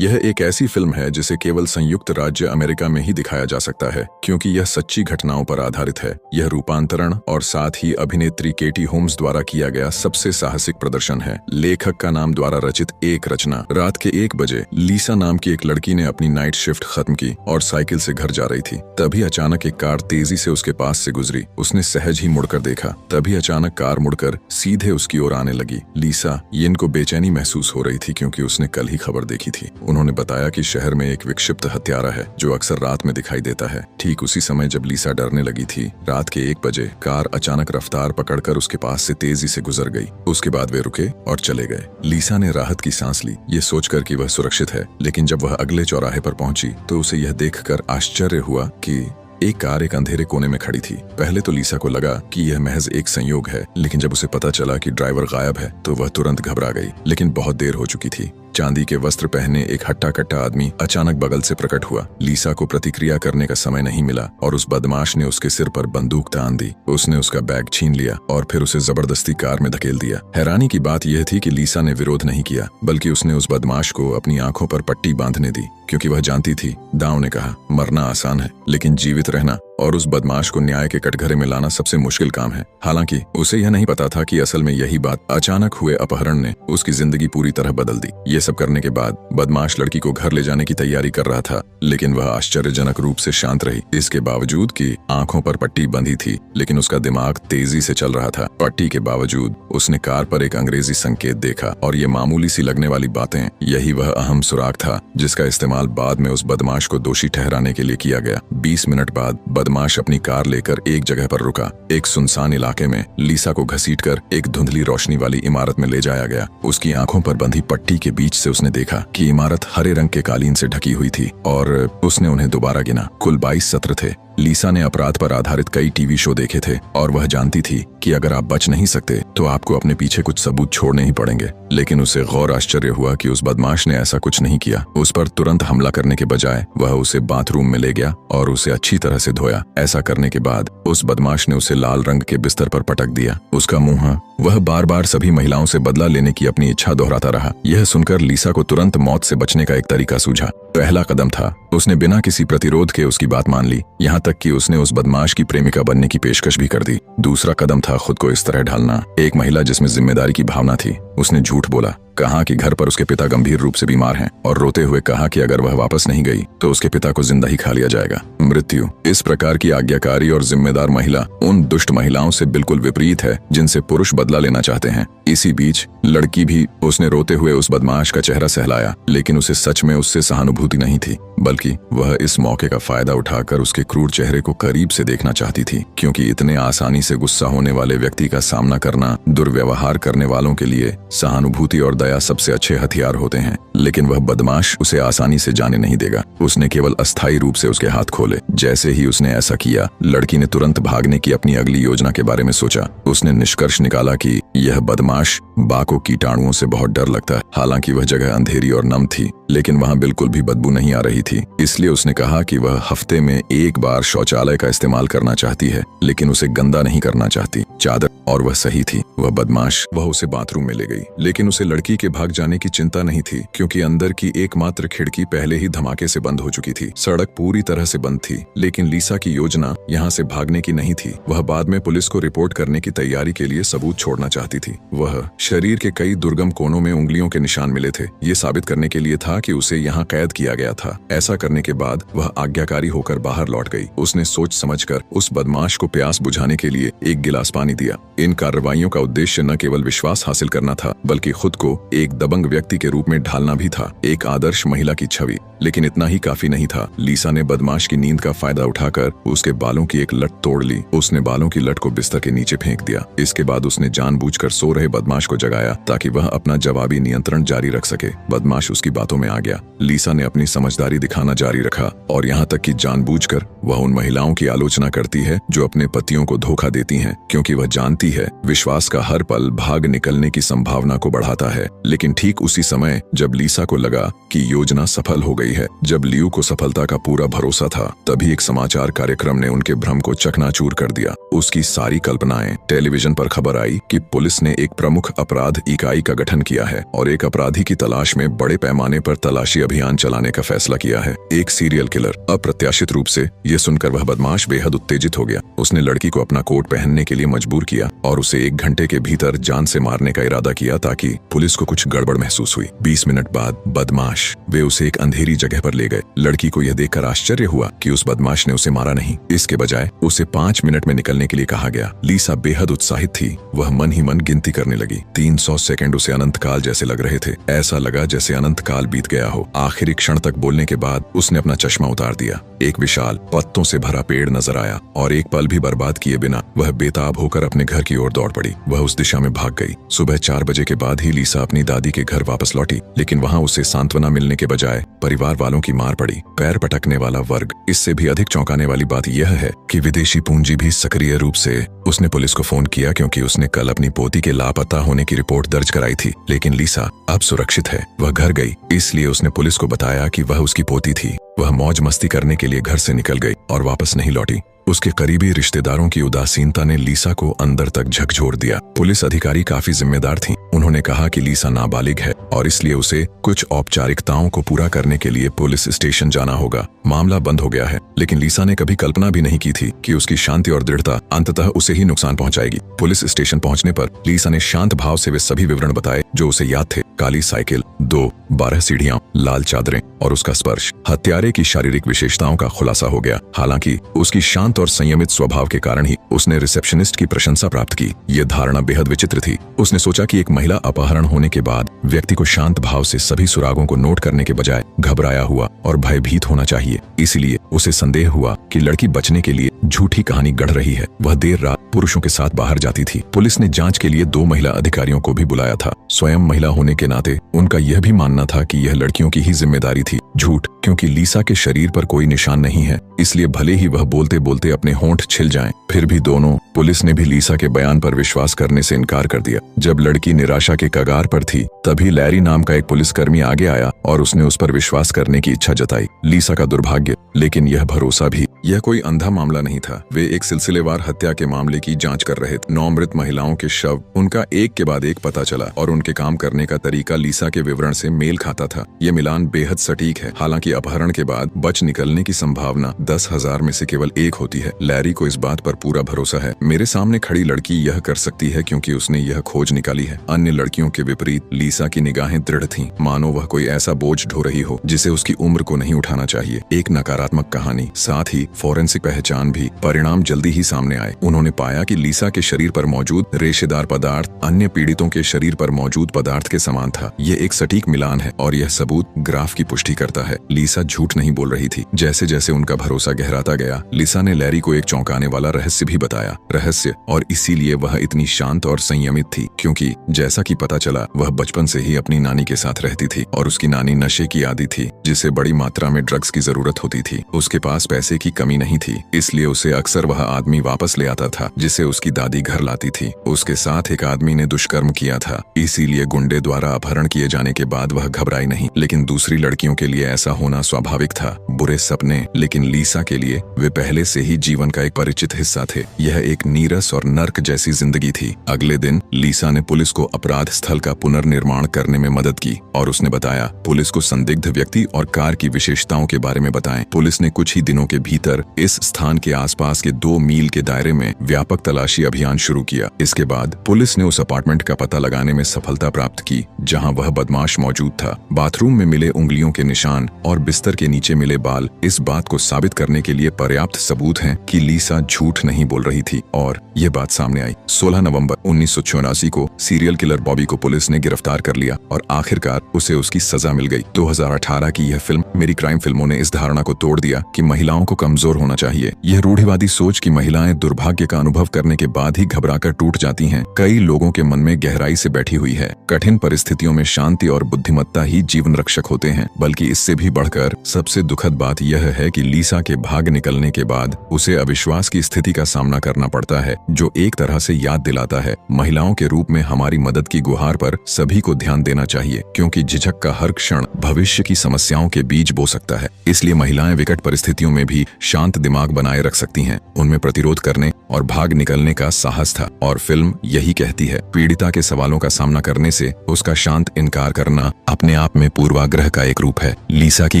यह एक ऐसी फिल्म है जिसे केवल संयुक्त राज्य अमेरिका में ही दिखाया जा सकता है क्योंकि यह सच्ची घटनाओं पर आधारित है। यह रूपांतरण और साथ ही अभिनेत्री केटी होम्स द्वारा किया गया सबसे साहसिक प्रदर्शन है। लेखक का नाम द्वारा रचित एक रचना। रात के 1 बजे लीसा नाम की एक लड़की ने अपनी नाइट शिफ्ट खत्म की और साइकिल से घर जा रही थी। तभी अचानक एक कार तेजी से उसके पास से गुजरी। उसने सहज ही मुड़कर देखा। तभी अचानक कार मुड़कर सीधे उसकी ओर आने लगी। लीसा यिन को बेचैनी महसूस हो रही थी क्योंकि उसने कल ही खबर देखी थी। उन्होंने बताया कि शहर में एक विक्षिप्त हत्यारा है जो अक्सर रात में दिखाई देता है। ठीक उसी समय जब लीसा डरने लगी थी, रात के 1 बजे कार अचानक रफ्तार पकड़कर उसके पास से तेजी से गुजर गई। उसके बाद वे रुके और चले गए। लीसा ने राहत की सांस ली, ये सोचकर कि वह सुरक्षित है। लेकिन जब वह अगले चौराहे पर पहुंची तो उसे यह देखकर आश्चर्य हुआ कि एक कार एक अंधेरे कोने में खड़ी थी। पहले तो लीसा को लगा कि यह महज एक संयोग है, लेकिन जब उसे पता चला कि ड्राइवर गायब है तो वह तुरंत घबरा गई। लेकिन बहुत देर हो चुकी थी। चांदी के वस्त्र पहने एक हट्टा कट्टा आदमी अचानक बगल से प्रकट हुआ। लीसा को प्रतिक्रिया करने का समय नहीं मिला और उस बदमाश ने उसके सिर पर बंदूक तान दी। उसने उसका बैग छीन लिया और फिर उसे जबरदस्ती कार में धकेल दिया। हैरानी की बात यह थी कि लीसा ने विरोध नहीं किया, बल्कि उसने उस बदमाश को अपनी आंखों पर पट्टी बांधने दी, क्योंकि वह जानती थी, दाव ने कहा, मरना आसान है लेकिन जीवित रहना और उस बदमाश को न्याय के कटघरे में लाना सबसे मुश्किल काम है। हालांकि उसे यह नहीं पता था कि असल में यही बात अचानक हुए अपहरण ने उसकी जिंदगी पूरी तरह बदल दी। ये सब करने के बाद बदमाश लड़की को घर ले जाने की तैयारी कर रहा था, लेकिन वह आश्चर्यजनक रूप से शांत रही। इसके बावजूद कि आंखों पर पट्टी बंधी थी, लेकिन उसका दिमाग तेजी से चल रहा था। पट्टी के बावजूद उसने कार पर एक अंग्रेजी संकेत देखा और ये मामूली सी लगने वाली बातें, यही वह अहम सुराग था जिसका इस्तेमाल बाद में उस बदमाश को दोषी ठहराने के लिए किया गया। 20 मिनट बाद बदमाश अपनी कार लेकर एक जगह पर रुका। एक सुनसान इलाके में लीसा को घसीटकर एक धुंधली रोशनी वाली इमारत में ले जाया गया। उसकी आंखों पर बंधी पट्टी के बीच से उसने देखा कि इमारत हरे रंग के कालीन से ढकी हुई थी और उसने उन्हें दोबारा गिना। कुल 22 सत्र थे। लीसा ने अपराध पर आधारित कई टीवी शो देखे थे और वह जानती थी कि अगर आप बच नहीं सकते तो आपको अपने पीछे कुछ सबूत छोड़ने ही पड़ेंगे। लेकिन उसे गौर आश्चर्य हुआ कि उस बदमाश ने ऐसा कुछ नहीं किया। उस पर तुरंत हमला करने के बजाय वह उसे बाथरूम में ले गया और उसे अच्छी तरह से धोया। ऐसा करने के बाद उस बदमाश ने उसे लाल रंग के बिस्तर पर पटक दिया। उसका मुंह, वह बार बार सभी महिलाओं से बदला लेने की अपनी इच्छा दोहराता रहा। यह सुनकर लीसा को तुरंत मौत से बचने का एक तरीका सूझा। पहला कदम था, उसने बिना किसी प्रतिरोध के उसकी बात मान ली, यहाँ तक कि उसने उस बदमाश की प्रेमिका बनने की पेशकश भी कर दी। दूसरा कदम था खुद को इस तरह ढालना। एक महिला जिसमें जिम्मेदारी की भावना थी, उसने झूठ बोला, कहा कि घर पर उसके पिता गंभीर रूप से बीमार हैं और रोते हुए कहा कि अगर वह वापस नहीं गई तो उसके पिता को जिंदा ही खा लिया जाएगा। मृत्यु। इस प्रकार की आज्ञाकारी और जिम्मेदार महिला उन दुष्ट महिलाओं से बिल्कुल विपरीत है जिनसे पुरुष बदला लेना चाहते हैं। इसी बीच लड़की भी, उसने रोते हुए उस बदमाश का चेहरा सहलाया, लेकिन उसे सच में उससे सहानुभूति नहीं थी, बल्कि वह इस मौके का फायदा उठाकर उसके क्रूर चेहरे को करीब से देखना चाहती थी, क्योंकि इतने आसानी से गुस्सा होने वाले व्यक्ति का सामना करना दुर्व्यवहार करने वालों के लिए सहानुभूति और दया सबसे अच्छे हथियार होते हैं। लेकिन वह बदमाश उसे आसानी से जाने नहीं देगा। उसने केवल अस्थायी रूप से उसके हाथ खोले। जैसे ही उसने ऐसा किया, लड़की ने तुरंत भागने की अपनी अगली योजना के बारे में सोचा। उसने निष्कर्ष निकाला कि यह बदमाश बा को कीटाणुओं से बहुत डर लगता है। हालांकि वह जगह अंधेरी और नम थी, लेकिन वहां बिल्कुल भी बदबू नहीं आ रही थी। इसलिए उसने कहा कि वह हफ्ते में 1 बार शौचालय का इस्तेमाल करना चाहती है, लेकिन उसे गंदा नहीं करना चाहती। चादर, और वह सही थी। वह बदमाश, वह उसे बाथरूम में ले गई, लेकिन उसे लड़की के भाग जाने की चिंता नहीं थी, क्योंकि अंदर की एकमात्र खिड़की पहले ही धमाके से बंद हो चुकी थी। सड़क पूरी तरह से बंद थी। लेकिन लीसा की योजना यहाँ से भागने की नहीं थी। वह बाद में पुलिस को रिपोर्ट करने की तैयारी के लिए सबूत छोड़ना चाहती थी। वह शरीर के कई दुर्गम कोनों में उंगलियों के निशान मिले थे। ये साबित करने के लिए था कि उसे यहाँ कैद किया गया था। ऐसा करने के बाद वह आज्ञाकारी होकर बाहर लौट गई। उसने सोच समझकर उस बदमाश को प्यास बुझाने के लिए 1 गिलास पानी दिया। इन कार्रवाइयों का उद्देश्य न केवल विश्वास हासिल करना था, बल्कि खुद को एक दबंग व्यक्ति के रूप में ढालना भी था, एक आदर्श महिला की छवि। लेकिन इतना ही काफी नहीं था। लीसा ने बदमाश की नींद का फायदा उठाकर उसके बालों की एक लट तोड़ ली। उसने बालों की लट को बिस्तर के नीचे फेंक दिया। इसके बाद उसने जानबूझकर सो रहे बदमाश को जगाया ताकि वह अपना जवाबी नियंत्रण जारी रख सके। बदमाश उसकी बातों में आ गया। लीसा ने अपनी समझदारी दिखाना जारी रखा और यहाँ तक कि जानबूझकर वह उन महिलाओं की आलोचना करती है जो अपने पतियों को धोखा देती हैं, क्योंकि वह जानती सही है, विश्वास का हर पल भाग निकलने की संभावना को बढ़ाता है। लेकिन ठीक उसी समय जब लीसा को लगा कि योजना सफल हो गई है, जब लियू को सफलता का पूरा भरोसा था, तभी एक समाचार कार्यक्रम ने उनके भ्रम को चकनाचूर कर दिया। उसकी सारी कल्पनाएं। टेलीविजन पर खबर आई कि पुलिस ने एक प्रमुख अपराध इकाई का गठन किया है और एक अपराधी की तलाश में बड़े पैमाने पर तलाशी अभियान चलाने का फैसला किया है। एक सीरियल किलर। अप्रत्याशित रूप से यह सुनकर वह बदमाश बेहद उत्तेजित हो गया। उसने लड़की को अपना कोट पहनने के लिए मजबूर किया और उसे 1 घंटे के भीतर जान से मारने का इरादा किया ताकि पुलिस को कुछ गड़बड़ महसूस हुई। 20 मिनट बाद बदमाश वे उसे एक अंधेरी जगह पर ले गए। लड़की को यह देखकर आश्चर्य हुआ कि उस बदमाश ने उसे मारा नहीं, इसके बजाय उसे 5 मिनट में निकलने के लिए कहा गया। लीसा बेहद उत्साहित थी। वह मन ही मन गिनती करने लगी। 300 सेकंड उसे अनंत काल जैसे लग रहे थे। ऐसा लगा जैसे अनंत काल बीत गया हो। आखिरी क्षण तक बोलने के बाद उसने अपना चश्मा उतार दिया। एक विशाल पत्तों से भरा पेड़ नजर आया और एक पल भी बर्बाद किए बिना वह बेताब होकर अपने घर की ओर दौड़ पड़ी। वह उस दिशा में भाग गई। सुबह 4 बजे के बाद ही लीसा अपनी दादी के घर वापस लौटी, लेकिन वहां उसे सांत्वना मिलने के बजाय परिवार वालों की मार पड़ी। पैर पटकने वाला वर्ग। इससे भी अधिक चौंकाने वाली बात यह है कि विदेशी पूंजी भी सक्रिय रूप से। उसने पुलिस को फोन किया क्योंकि उसने कल अपनी पोती के लापता होने की रिपोर्ट दर्ज कराई थी, लेकिन लीसा अब सुरक्षित है। वह घर गई, इसलिए उसने पुलिस को बताया कि वह उसकी पोती थी। वह मौज मस्ती करने के लिए घर से निकल गई और वापस नहीं लौटी। उसके करीबी रिश्तेदारों की उदासीनता ने लीसा को अंदर तक झकझोर दिया। पुलिस अधिकारी काफी जिम्मेदार थीं। उन्होंने कहा कि लीसा नाबालिग है और इसलिए उसे कुछ औपचारिकताओं को पूरा करने के लिए पुलिस स्टेशन जाना होगा। मामला बंद हो गया है, लेकिन लीसा ने कभी कल्पना भी नहीं की थी कि उसकी शांति और दृढ़ता अंततः उसे ही नुकसान पहुंचाएगी। पुलिस स्टेशन पहुंचने पर लीसा ने शांत भाव से वे सभी विवरण बताए जो उसे याद थे। काली साइकिल, 12 सीढ़ियां, लाल चादरें और उसका स्पर्श। हत्यारे की शारीरिक विशेषताओं का खुलासा हो गया। हालांकि उसकी शांत और संयमित स्वभाव के कारण ही उसने रिसेप्शनिस्ट की प्रशंसा प्राप्त की। यह धारणा बेहद विचित्र थी। उसने सोचा कि एक महिला अपहरण होने के बाद व्यक्ति को शांत भाव से सभी सुरागों को नोट करने के बजाय घबराया हुआ और भयभीत होना चाहिए। इसीलिए उसे संदेह हुआ कि लड़की बचने के लिए झूठी कहानी गढ़ रही है। वह देर रात पुरुषों के साथ बाहर जाती थी। पुलिस ने जांच के लिए 2 महिला अधिकारियों को भी बुलाया था। स्वयं महिला होने के नाते उनका यह भी मानना था कि यह लड़कियों की ही जिम्मेदारी थी। झूठ, क्योंकि लीसा के शरीर पर कोई निशान नहीं है, इसलिए भले ही वह बोलते बोलते अपने होंठ छिल जाएं, फिर भी दोनों। पुलिस ने भी लीसा के बयान पर विश्वास करने से इनकार कर दिया। जब लड़की निराशा के कगार पर थी, तभी लैरी नाम का एक पुलिसकर्मी आगे आया और उसने उस पर विश्वास करने की इच्छा जताई। लीसा का दुर्भाग्य, लेकिन यह भरोसा भी। यह कोई अंधा मामला नहीं था। वे एक सिलसिलेवार हत्या के मामले की जांच कर रहे थे। 9 मृत महिलाओं के शव, उनका एक के बाद एक पता चला और उनके काम करने का तरीका लीसा के विवरण से मेल खाता था। यह मिलान बेहद सटीक है। हालांकि अपहरण के बाद बच निकलने की संभावना 10,000 में से केवल 1 होती है। लैरी को इस बात पर पूरा भरोसा है। मेरे सामने खड़ी लड़की यह कर सकती है क्योंकि उसने यह खोज निकाली है। अन्य लड़कियों के विपरीत लीसा की निगाहें दृढ़ थीं, मानो वह कोई ऐसा बोझ ढो रही हो जिसे उसकी उम्र को नहीं उठाना चाहिए। एक नकारात्मक कहानी, साथ ही फोरेंसिक पहचान भी। परिणाम जल्दी ही सामने आए। उन्होंने पाया कि लीसा के शरीर पर मौजूद रेशेदार पदार्थ अन्य पीड़ितों के शरीर पर मौजूद पदार्थ के समान था। यह एक सटीक मिलान है और यह सबूत ग्राफ की पुष्टि करता है। लीसा झूठ नहीं बोल रही थी। जैसे जैसे उनका भरोसा गहराता गया, लीसा ने लैरी को एक चौंकाने वाला रहस्य भी बताया। रहस्य, और इसीलिए वह इतनी शांत और संयमित थी क्योंकि जैसा कि पता चला, वह बचपन से ही अपनी नानी के साथ रहती थी और उसकी नानी नशे की आदी थी, जिसे बड़ी मात्रा में ड्रग्स की जरूरत होती थी। उसके पास पैसे की कमी नहीं थी, इसलिए उसे अक्सर वह आदमी वापस ले आता था जिसे उसकी दादी घर लाती थी। उसके साथ एक आदमी ने दुष्कर्म किया था, इसीलिए गुंडे द्वारा अपहरण किए जाने के बाद वह घबराई नहीं। लेकिन दूसरी लड़कियों के लिए ऐसा होना स्वाभाविक था। बुरे सपने, लेकिन लीसा के लिए वे पहले से ही जीवन का एक परिचित हिस्सा थे। यह एक नीरस और नर्क जैसी जिंदगी थी। अगले दिन लीसा ने पुलिस को अपराध स्थल का पुनर्निर्माण करने में मदद की और उसने बताया पुलिस को संदिग्ध व्यक्ति और कार की विशेषताओं के बारे में बताएं। पुलिस ने कुछ ही दिनों के भीतर इस स्थान के आसपास के 2 मील के दायरे में व्यापक तलाशी अभियान शुरू किया। इसके बाद पुलिस ने उस अपार्टमेंट का पता लगाने में सफलता प्राप्त की जहां वह बदमाश मौजूद था। बाथरूम में मिले उंगलियों के निशान और बिस्तर के नीचे मिले बाल इस बात को साबित करने के लिए पर्याप्त सबूत हैं कि लीसा झूठ नहीं बोल रही थी और ये बात सामने आई। 16 नवंबर 1984 को सीरियल किलर बॉबी को पुलिस ने गिरफ्तार कर लिया और आखिरकार उसे उसकी सजा मिल गई। 2018 की यह फिल्म मेरी क्राइम फिल्मों ने इस धारणा को तोड़ दिया कि महिलाओं को कमजोर होना चाहिए। यह रूढ़िवादी सोच कि महिलाएं दुर्भाग्य का अनुभव करने के बाद ही घबराकर टूट जाती हैं, कई लोगों के मन में गहराई से बैठी हुई है। कठिन परिस्थितियों में शांति और बुद्धिमत्ता ही जीवन रक्षक होते हैं। बल्कि इससे भी बढ़कर सबसे दुखद बात यह है कि लीसा के भाग निकलने के बाद उसे अविश्वास की स्थिति का सामना करना पड़ता है, जो एक तरह से याद दिलाता है महिलाओं के रूप में हमारी मदद की गुहार पर सभी को ध्यान देना चाहिए, क्योंकि झिझक का हर क्षण भविष्य की समस्याओं के बीज बो सकता है। इसलिए महिलाएं विकट परिस्थितियों में भी शांत दिमाग बनाए रख सकती हैं। उनमें प्रतिरोध करने और भाग निकलने का साहस था, और फिल्म यही कहती है, पीड़िता के सवालों का सामना करने से उसका शांत इनकार करना अपने आप में पूर्वाग्रह का एक रूप है। लीसा की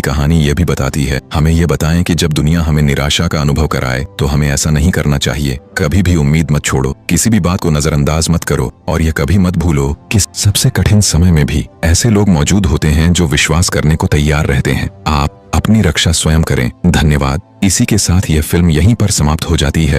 कहानी यह भी बताती है, हमें यह बताएं कि जब दुनिया हमें निराशा का अनुभव कराए तो हमें ऐसा नहीं करना चाहिए। कभी भी उम्मीद मत छोड़ो, किसी भी बात को नजरअंदाज मत करो, और यह कभी मत भूलो कि सबसे कठिन समय में भी ऐसे लोग मौजूद होते हैं जो विश्वास करने को तैयार रहते हैं। आप अपनी रक्षा स्वयं करें। धन्यवाद। इसी के साथ यह फिल्म यहीं पर समाप्त हो जाती है।